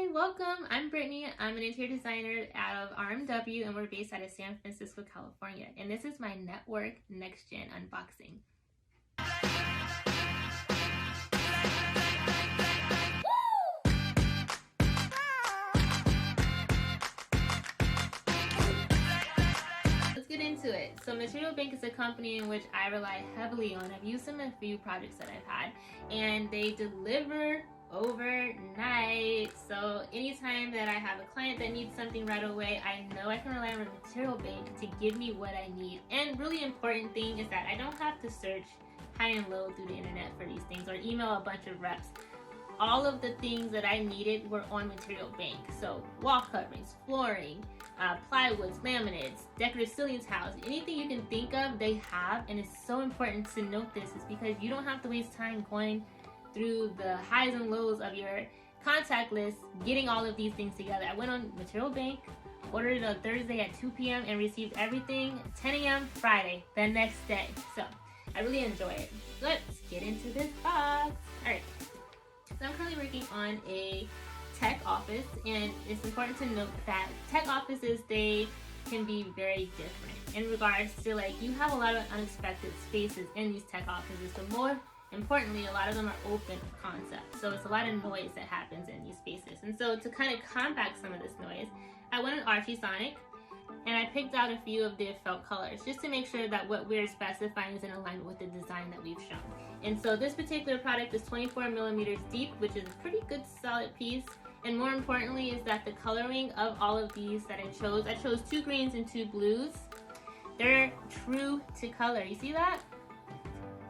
Hi, welcome. I'm Brittany. I'm an interior designer out of RMW and we're based out of San Francisco, California. And this is my network next gen unboxing. Let's get into it. So Material Bank is a company in which I rely heavily on. I've used them in a few projects that I've had, and they deliver overnight. So anytime that I have a client that needs something right away, I know I can rely on a Material Bank to give me what I need. And really important thing is that I don't have to search high and low through the internet for these things or email a bunch of reps. All of the things that I needed were on Material Bank. So wall coverings, flooring, plywoods, laminates, decorative ceiling tiles, anything you can think of, they have. And it's so important to note this is because you don't have to waste time going through the highs and lows of your contact list, getting all of these things together. I went on Material Bank, ordered it on Thursday at 2 p.m. and received everything 10 a.m. Friday, the next day. So I really enjoy it. Let's get into this box. All right, so I'm currently working on a tech office, and it's important to note that tech offices, they can be very different in regards to, like, you have a lot of unexpected spaces in these tech offices, but more importantly, a lot of them are open concept. So it's a lot of noise that happens in these spaces. And so to kind of combat some of this noise, I went on ARCHISONIC and I picked out a few of the felt colors just to make sure that what we're specifying is in alignment with the design that we've shown. And so this particular product is 24 millimeters deep, which is a pretty good solid piece. And more importantly is that the coloring of all of these that I chose 2 greens and 2 blues. They're true to color. You see that?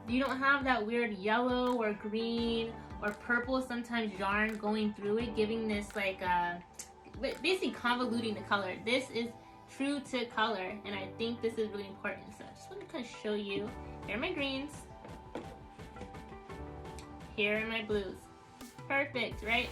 You don't have that weird yellow or green or purple, sometimes yarn going through it, giving this like basically convoluting the color. This is true to color, and I think this is really important. So I just want to kind of show you. Here are my greens. Here are my blues. Perfect, right?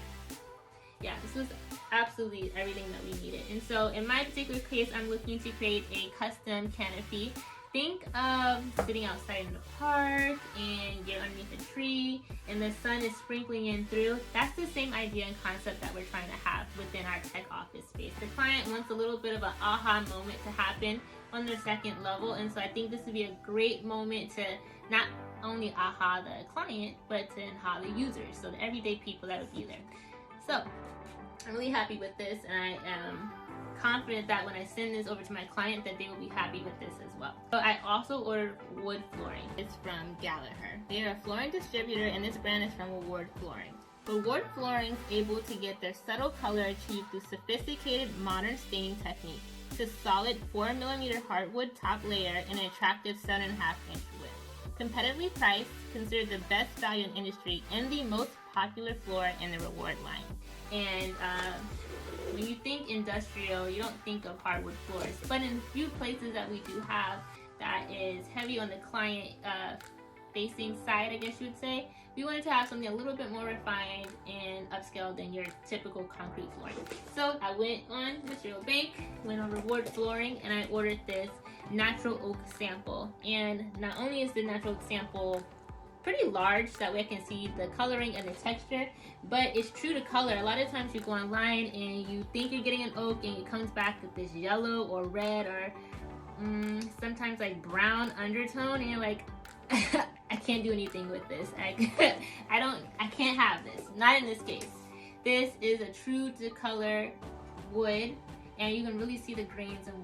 Yeah, this was absolutely everything that we needed. And so in my particular case, I'm looking to create a custom canopy. Think of sitting outside in the park and you're underneath a tree and the sun is sprinkling in through. That's the same idea and concept that we're trying to have within our tech office space. The client wants a little bit of an aha moment to happen on their second level, and so I think this would be a great moment to not only aha the client, but to aha the users, so the everyday people that would be there. So I'm really happy with this, and I am confident that when I send this over to my client that they will be happy with this as well. So I also ordered wood flooring. It's from Gallagher. They are a flooring distributor, and this brand is from Award Flooring. Award Flooring is able to get their subtle color achieved through sophisticated modern staining technique to solid 4mm hardwood top layer and an attractive 7.5-inch width. Competitively priced, considered the best value in industry, and the most popular floor in the Reward line. And when you think industrial, you don't think of hardwood floors, but in a few places that we do have that is heavy on the client facing side, I guess you would say, we wanted to have something a little bit more refined and upscale than your typical concrete flooring. So I went on Material Bank, went on Reward Flooring, and I ordered this natural oak sample. And not only is the natural oak sample pretty large, that way I can see the coloring and the texture, but it's true to color. A lot of times you go online and you think you're getting an oak and it comes back with this yellow or red or sometimes like brown undertone, and you're like, I can't do anything with this. I can't have this. Not in this case. This is a true to color wood, and you can really see the grains and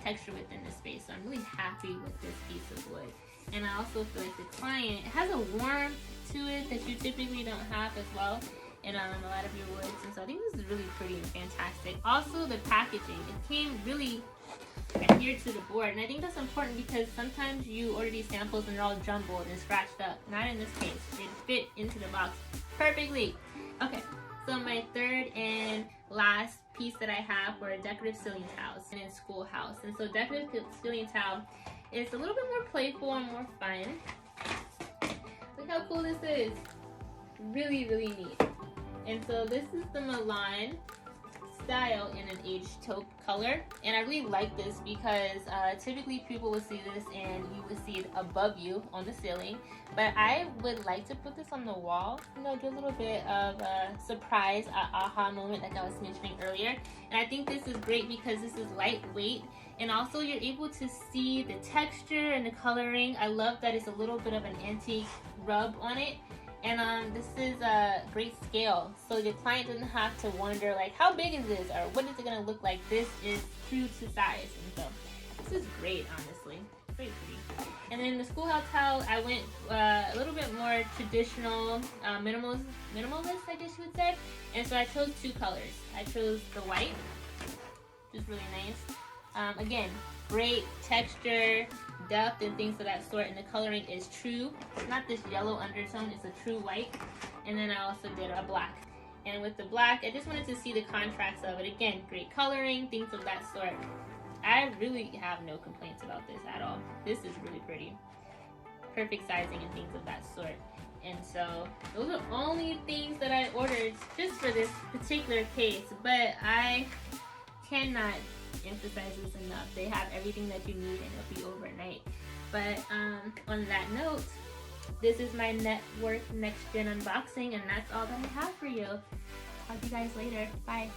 texture within the space. So I'm really happy with this piece of wood. And I also feel like the client has a warmth to it that you typically don't have as well in a lot of your woods. And so I think this is really pretty and fantastic. Also, the packaging, it came really adhered to the board. And I think that's important because sometimes you order these samples and they're all jumbled and scratched up. Not in this case. It fit into the box perfectly. Okay, so my third and last piece that I have were decorative ceiling tiles and in Schoolhouse. And so decorative ceiling tile, it's a little bit more playful and more fun. Look how cool this is. Really, really neat. And so this is the Milan style in an aged taupe color, and I really like this because typically people will see this and you would see it above you on the ceiling, but I would like to put this on the wall, you know, do a little bit of a surprise, aha moment like I was mentioning earlier. And I think this is great because this is lightweight, and also you're able to see the texture and the coloring. I love that it's a little bit of an antique rub on it. And this is a great scale, so your client doesn't have to wonder like, how big is this or what is it gonna look like. This is true to size, and so this is great, honestly. Very pretty. And then the Schoolhouse towel, I went a little bit more traditional, minimalist, I guess you would say. And so I chose two colors. I chose the white, which is really nice. Again, great texture, depth, and things of that sort, and the coloring is true. It's not this yellow undertone, it's a true white. And then I also did a black. And with the black, I just wanted to see the contrast of it. Again, great coloring, things of that sort. I really have no complaints about this at all. This is really pretty. Perfect sizing and things of that sort. And so those are only things that I ordered just for this particular case, but I cannot emphasize this enough. They have everything that you need and it'll be overnight. But on that note, this is my Network Next Gen unboxing, and that's all that I have for you. Talk to you guys later. Bye.